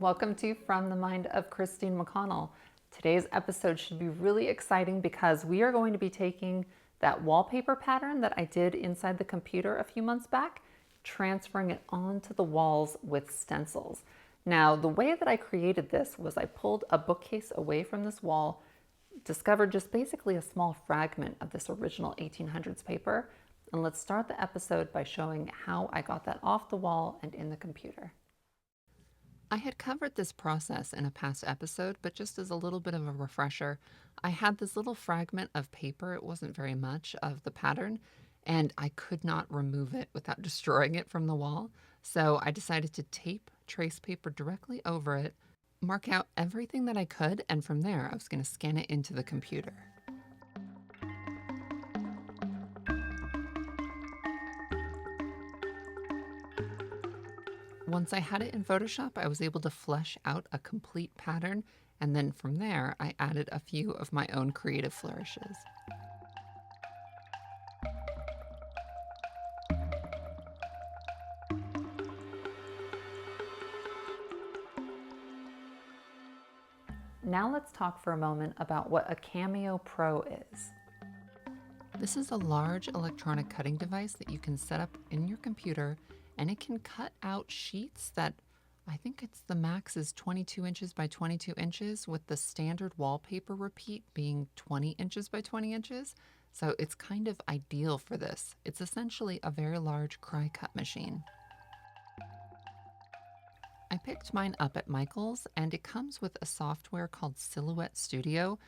Welcome to From the Mind of Christine McConnell. Today's episode should be really exciting because we are going to be taking that wallpaper pattern that I did inside the computer a few months back, transferring it onto the walls with stencils. Now, the way that I created this was I pulled a bookcase away from this wall, discovered just basically a small fragment of this original 1800s paper, and let's start the episode by showing how I got that off the wall and in the computer. I had covered this process in a past episode, but just as a little bit of a refresher, I had this little fragment of paper, it wasn't very much, of the pattern, and I could not remove it without destroying it from the wall. So I decided to tape trace paper directly over it, mark out everything that I could, and from there I was going to scan it into the computer. Once I had it in Photoshop, I was able to flesh out a complete pattern, and then from there, I added a few of my own creative flourishes. Now let's talk for a moment about what a Cameo Pro is. This is a large electronic cutting device that you can set up in your computer, and it can cut out sheets that I think it's the max is 22 inches by 22 inches, with the standard wallpaper repeat being 20 inches by 20 inches. So it's kind of ideal for this. It's essentially a very large cry cut machine. I picked mine up at Michael's, and it comes with a software called Silhouette Studio.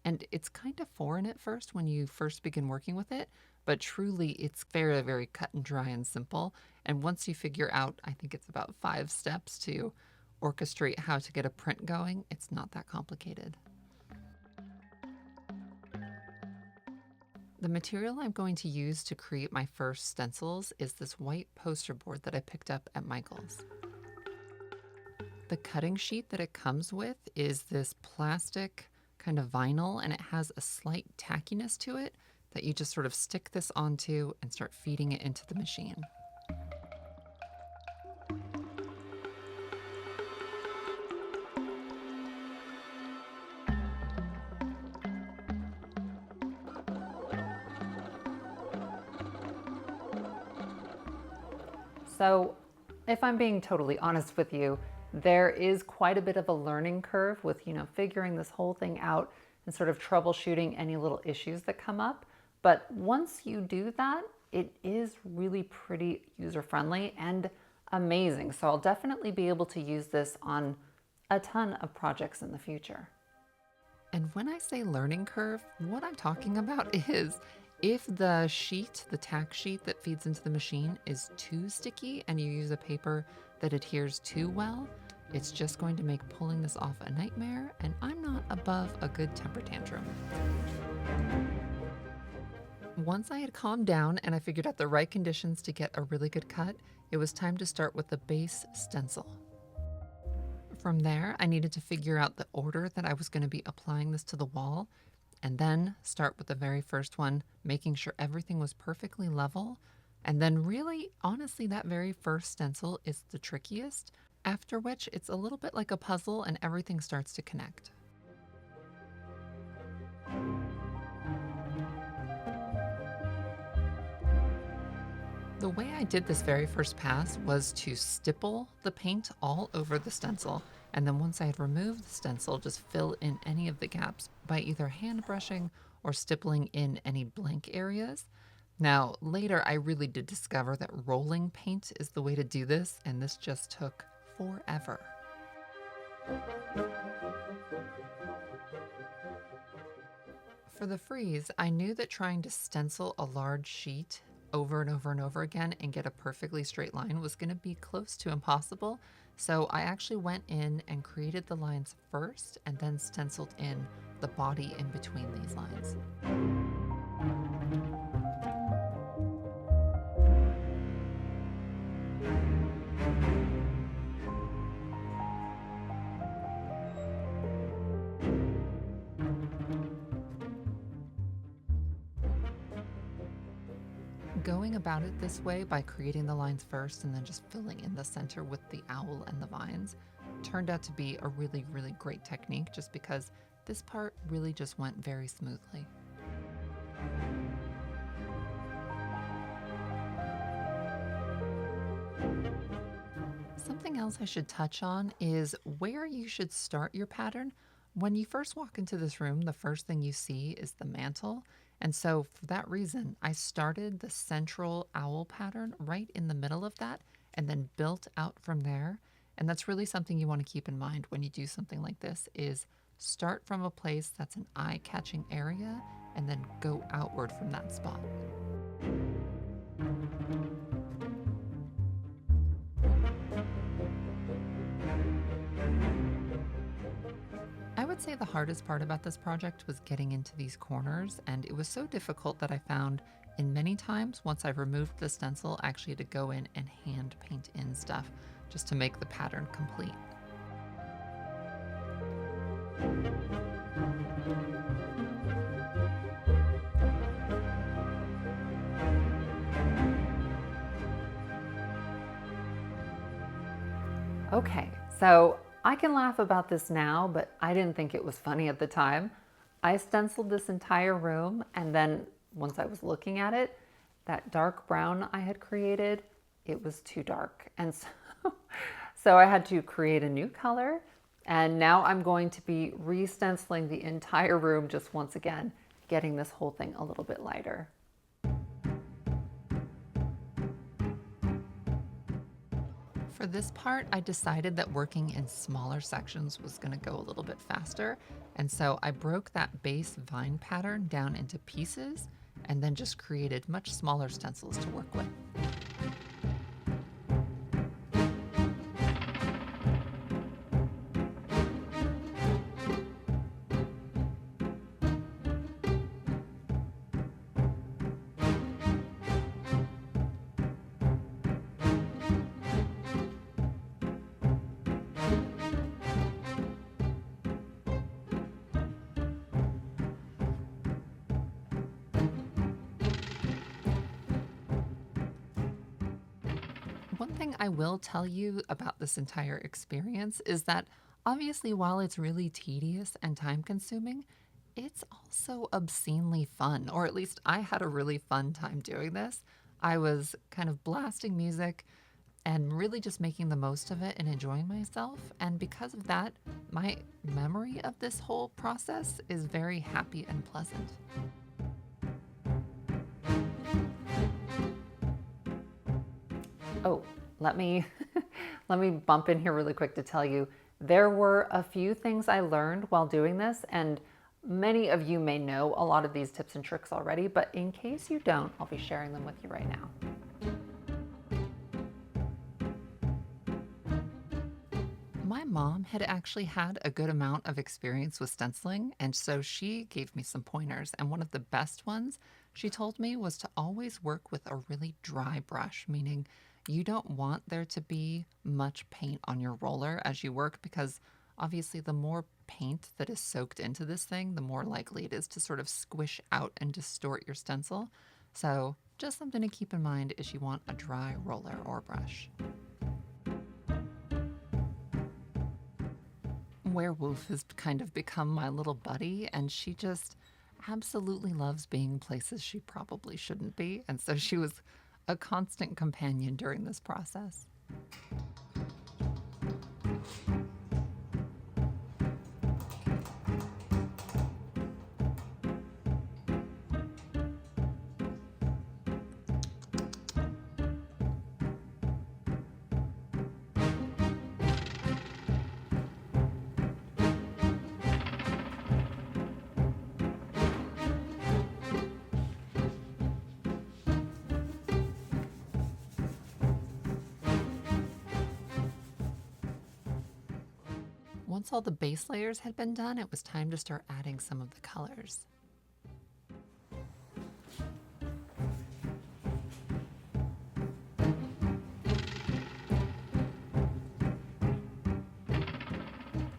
And it's kind of foreign at first when you first begin working with it, but truly it's very, very cut and dry and simple. And once you figure out, I think it's about 5 steps to orchestrate how to get a print going, it's not that complicated. The material I'm going to use to create my first stencils is this white poster board that I picked up at Michael's. The cutting sheet that it comes with is this plastic kind of vinyl, and it has a slight tackiness to it that you just sort of stick this onto and start feeding it into the machine. So, if I'm being totally honest with you, there is quite a bit of a learning curve with, figuring this whole thing out and sort of troubleshooting any little issues that come up. But once you do that, it is really pretty user-friendly and amazing. So I'll definitely be able to use this on a ton of projects in the future. And when I say learning curve, what I'm talking about is if the sheet, the tack sheet that feeds into the machine is too sticky and you use a paper that adheres too well, it's just going to make pulling this off a nightmare, and I'm not above a good temper tantrum. Once I had calmed down and I figured out the right conditions to get a really good cut, it was time to start with the base stencil. From there, I needed to figure out the order that I was going to be applying this to the wall, and then start with the very first one, making sure everything was perfectly level. And then really, honestly, that very first stencil is the trickiest, after which it's a little bit like a puzzle and everything starts to connect. The way I did this very first pass was to stipple the paint all over the stencil, and then once I had removed the stencil, just fill in any of the gaps by either hand brushing or stippling in any blank areas. Now, later I really did discover that rolling paint is the way to do this, and this just took forever. For the freeze, I knew that trying to stencil a large sheet over and over and over again and get a perfectly straight line was going to be close to impossible. So I actually went in and created the lines first and then stenciled in the body in between these lines. Going about it this way by creating the lines first and then just filling in the center with the owl and the vines turned out to be a really, really great technique just because this part really just went very smoothly. Something else I should touch on is where you should start your pattern. When you first walk into this room, the first thing you see is the mantle. And so for that reason, I started the central owl pattern right in the middle of that and then built out from there. And that's really something you want to keep in mind when you do something like this is start from a place that's an eye-catching area and then go outward from that spot. I would say the hardest part about this project was getting into these corners, and it was so difficult that I found in many times once I removed the stencil, I actually had to go in and hand paint in stuff just to make the pattern complete. Okay, so I can laugh about this now, but I didn't think it was funny at the time. I stenciled this entire room, and then once I was looking at it, that dark brown I had created, it was too dark. And so I had to create a new color, and now I'm going to be re-stenciling the entire room just once again, getting this whole thing a little bit lighter. For this part, I decided that working in smaller sections was going to go a little bit faster, and so I broke that base vine pattern down into pieces and then just created much smaller stencils to work with. One thing I will tell you about this entire experience is that obviously while it's really tedious and time consuming, it's also obscenely fun, or at least I had a really fun time doing this. I was kind of blasting music and really just making the most of it and enjoying myself. And because of that, my memory of this whole process is very happy and pleasant. Oh, let me bump in here really quick to tell you, there were a few things I learned while doing this, and many of you may know a lot of these tips and tricks already, but in case you don't, I'll be sharing them with you right now. My mom had actually had a good amount of experience with stenciling, and so she gave me some pointers, and one of the best ones she told me was to always work with a really dry brush, meaning you don't want there to be much paint on your roller as you work, because obviously the more paint that is soaked into this thing, the more likely it is to sort of squish out and distort your stencil. So just something to keep in mind is you want a dry roller or brush. Werewolf has kind of become my little buddy, and she just absolutely loves being places she probably shouldn't be, and so she was a constant companion during this process. Once all the base layers had been done, it was time to start adding some of the colors.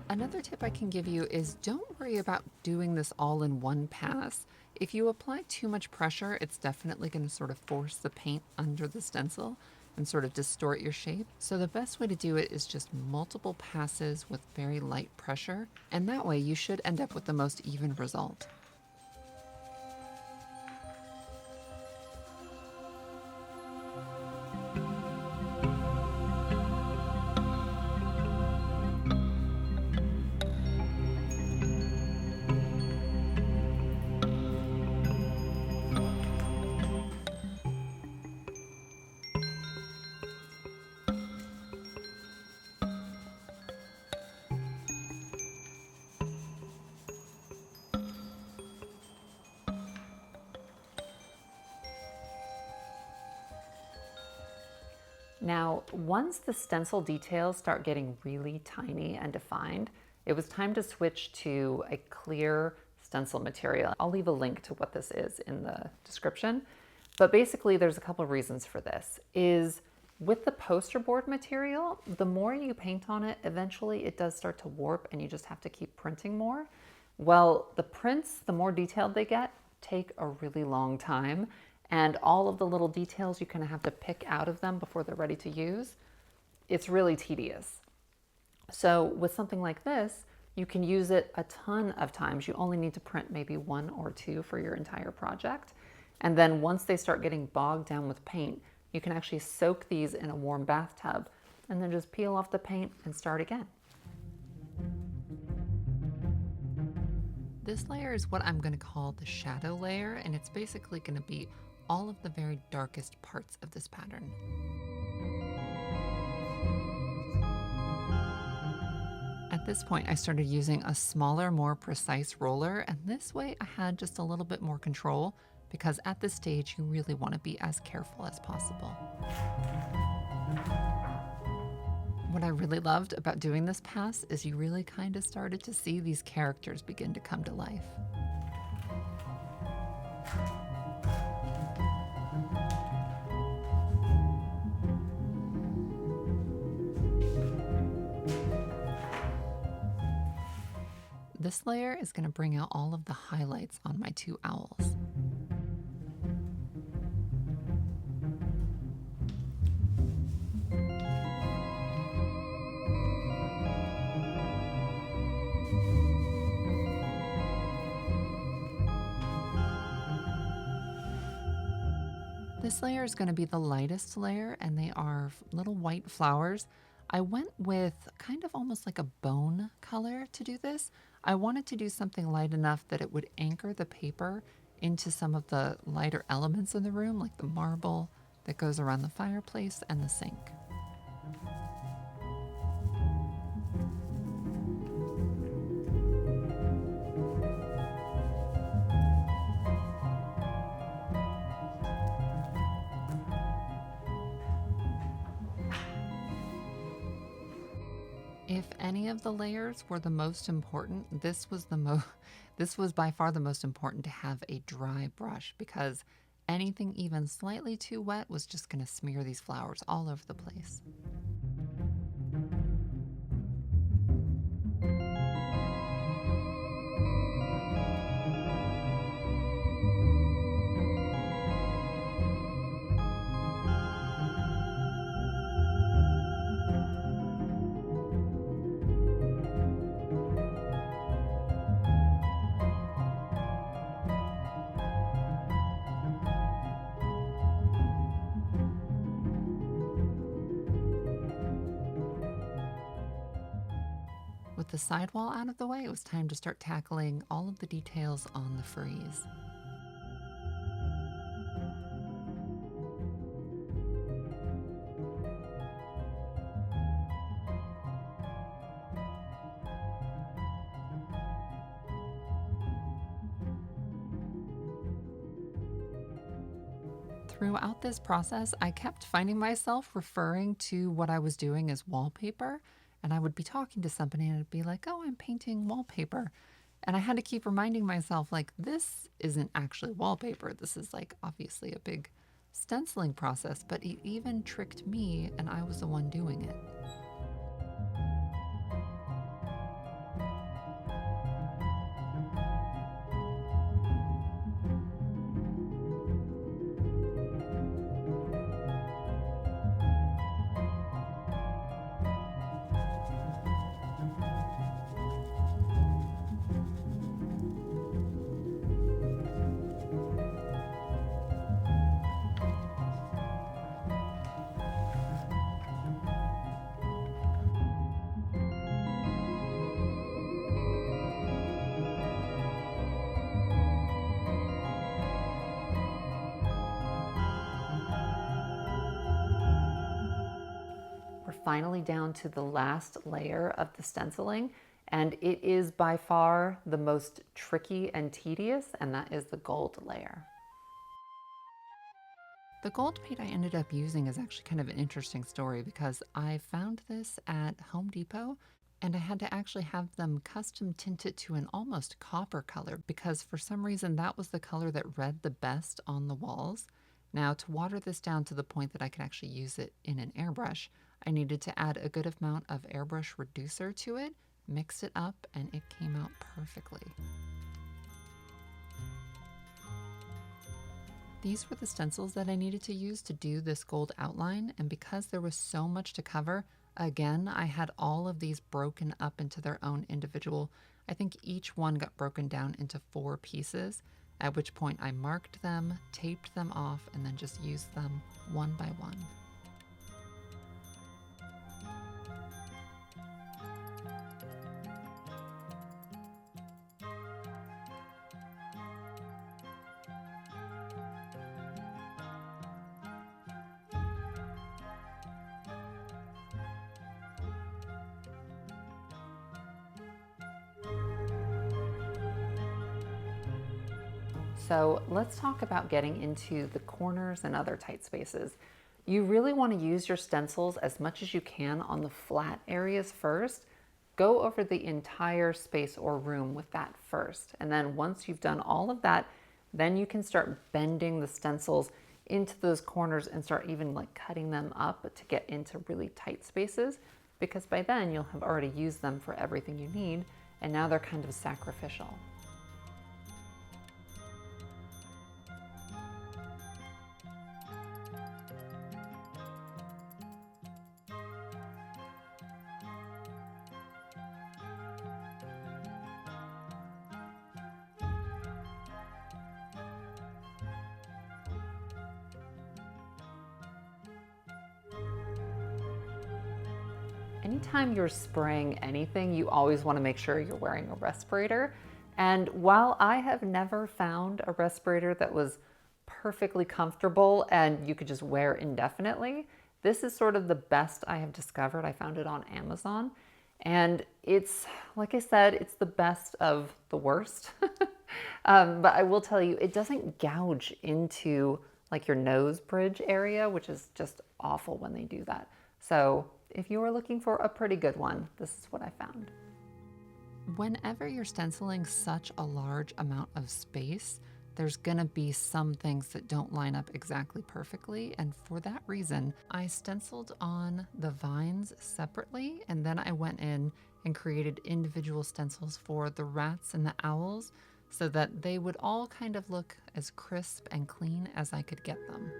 Another tip I can give you is don't worry about doing this all in one pass. If you apply too much pressure, it's definitely going to sort of force the paint under the stencil. and sort of distort your shape. So the best way to do it is just multiple passes with very light pressure, and that way you should end up with the most even result. Now, once the stencil details start getting really tiny and defined, it was time to switch to a clear stencil material. I'll leave a link to what this is in the description, but basically there's a couple of reasons for this. With the poster board material, the more you paint on it, eventually it does start to warp and you just have to keep printing more. Well, the prints, the more detailed they get, take a really long time. And all of the little details you kind of have to pick out of them before they're ready to use. It's really tedious. So with something like this, you can use it a ton of times. You only need to print maybe 1 or 2 for your entire project. And then once they start getting bogged down with paint, you can actually soak these in a warm bathtub and then just peel off the paint and start again. This layer is what I'm going to call the shadow layer, and it's basically going to be all of the very darkest parts of this pattern. At this point, I started using a smaller, more precise roller, and this way I had just a little bit more control because at this stage, you really want to be as careful as possible. What I really loved about doing this pass is you really kind of started to see these characters begin to come to life. This layer is going to bring out all of the highlights on my 2 owls. This layer is going to be the lightest layer, and they are little white flowers. I went with kind of almost like a bone color to do this. I wanted to do something light enough that it would anchor the paper into some of the lighter elements in the room, like the marble that goes around the fireplace and the sink. If any of the layers were the most important, this was by far the most important to have a dry brush, because anything even slightly too wet was just going to smear these flowers all over the place. With the sidewall out of the way, it was time to start tackling all of the details on the frieze. Throughout this process, I kept finding myself referring to what I was doing as wallpaper. And I would be talking to somebody and it'd be like, oh, I'm painting wallpaper. And I had to keep reminding myself, like, this isn't actually wallpaper. This is like obviously a big stenciling process, but it even tricked me and I was the one doing it. finally down to the last layer of the stenciling, and it is by far the most tricky and tedious, and that is the gold layer. The gold paint I ended up using is actually kind of an interesting story because I found this at Home Depot and I had to actually have them custom tint it to an almost copper color because for some reason that was the color that read the best on the walls. Now, to water this down to the point that I could actually use it in an airbrush, I needed to add a good amount of airbrush reducer to it, mix it up, and it came out perfectly. These were the stencils that I needed to use to do this gold outline, and because there was so much to cover, again, I had all of these broken up into their own individual. I think each one got broken down into 4 pieces, at which point I marked them, taped them off, and then just used them one by one. So let's talk about getting into the corners and other tight spaces. You really want to use your stencils as much as you can on the flat areas first. Go over the entire space or room with that first. And then once you've done all of that, then you can start bending the stencils into those corners and start even like cutting them up to get into really tight spaces, because by then you'll have already used them for everything you need and now they're kind of sacrificial. Anytime you're spraying anything, you always want to make sure you're wearing a respirator. And while I have never found a respirator that was perfectly comfortable and you could just wear indefinitely, this is sort of the best I have discovered. I found it on Amazon. And it's, like I said, it's the best of the worst. But I will tell you, it doesn't gouge into like your nose bridge area, which is just awful when they do that. So if you are looking for a pretty good one, this is what I found. Whenever you're stenciling such a large amount of space, there's gonna be some things that don't line up exactly perfectly. And for that reason, I stenciled on the vines separately. And then I went in and created individual stencils for the rats and the owls so that they would all kind of look as crisp and clean as I could get them.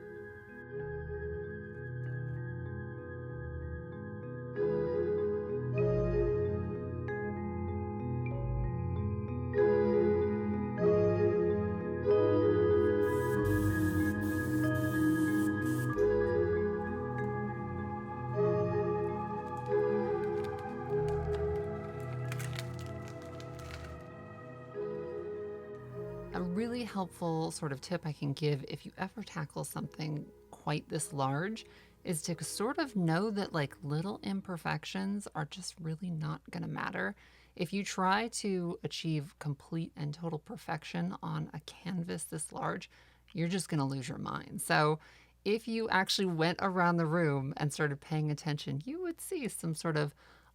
A really helpful sort of tip I can give if you ever tackle something quite this large is to sort of know that like little imperfections are just really not going to matter. If you try to achieve complete and total perfection on a canvas this large, you're just going to lose your mind. So if you actually went around the room and started paying attention, you would see some sort of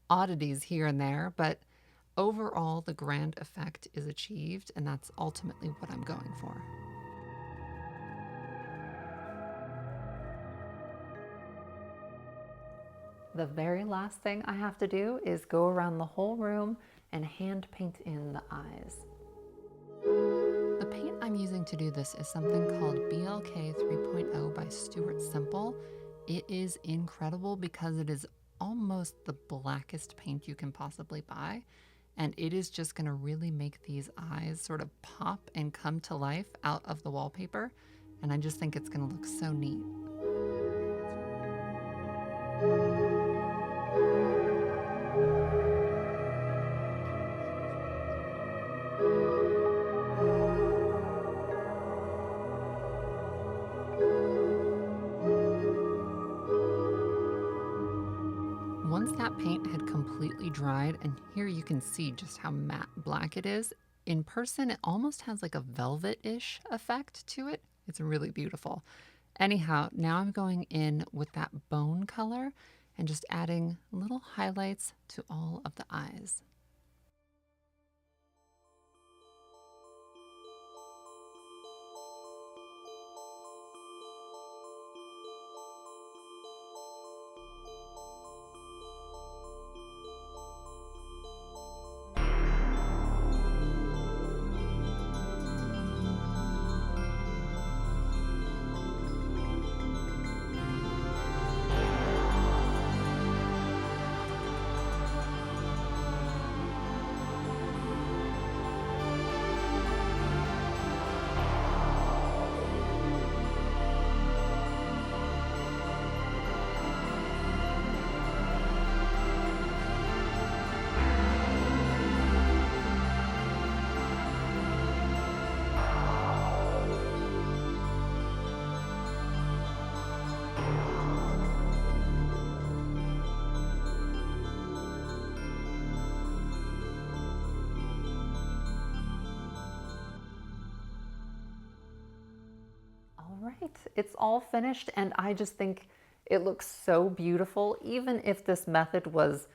oddities here and there, but overall, the grand effect is achieved, and that's ultimately what I'm going for. The very last thing I have to do is go around the whole room and hand paint in the eyes. The paint I'm using to do this is something called BLK 3.0 by Stuart Simple. It is incredible because it is almost the blackest paint you can possibly buy. And it is just going to really make these eyes sort of pop and come to life out of the wallpaper. And I just think it's going to look so neat. paint had completely dried, and here you can see just how matte black it is. In person, it almost has like a velvet-ish effect to it. It's really beautiful. Anyhow, now I'm going in with that bone color and just adding little highlights to all of the eyes. Right, it's all finished, and I just think it looks so beautiful, even if this method was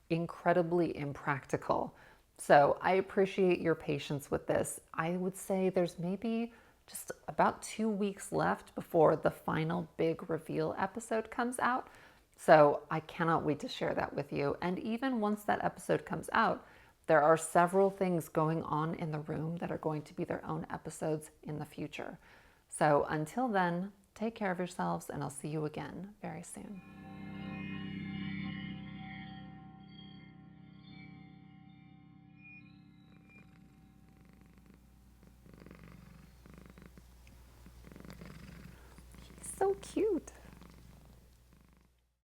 incredibly impractical. So I appreciate your patience with this. I would say there's maybe just about 2 weeks left before the final big reveal episode comes out. So I cannot wait to share that with you. And even once that episode comes out, there are several things going on in the room that are going to be their own episodes in the future. So until then, take care of yourselves, and I'll see you again very soon. He's so cute.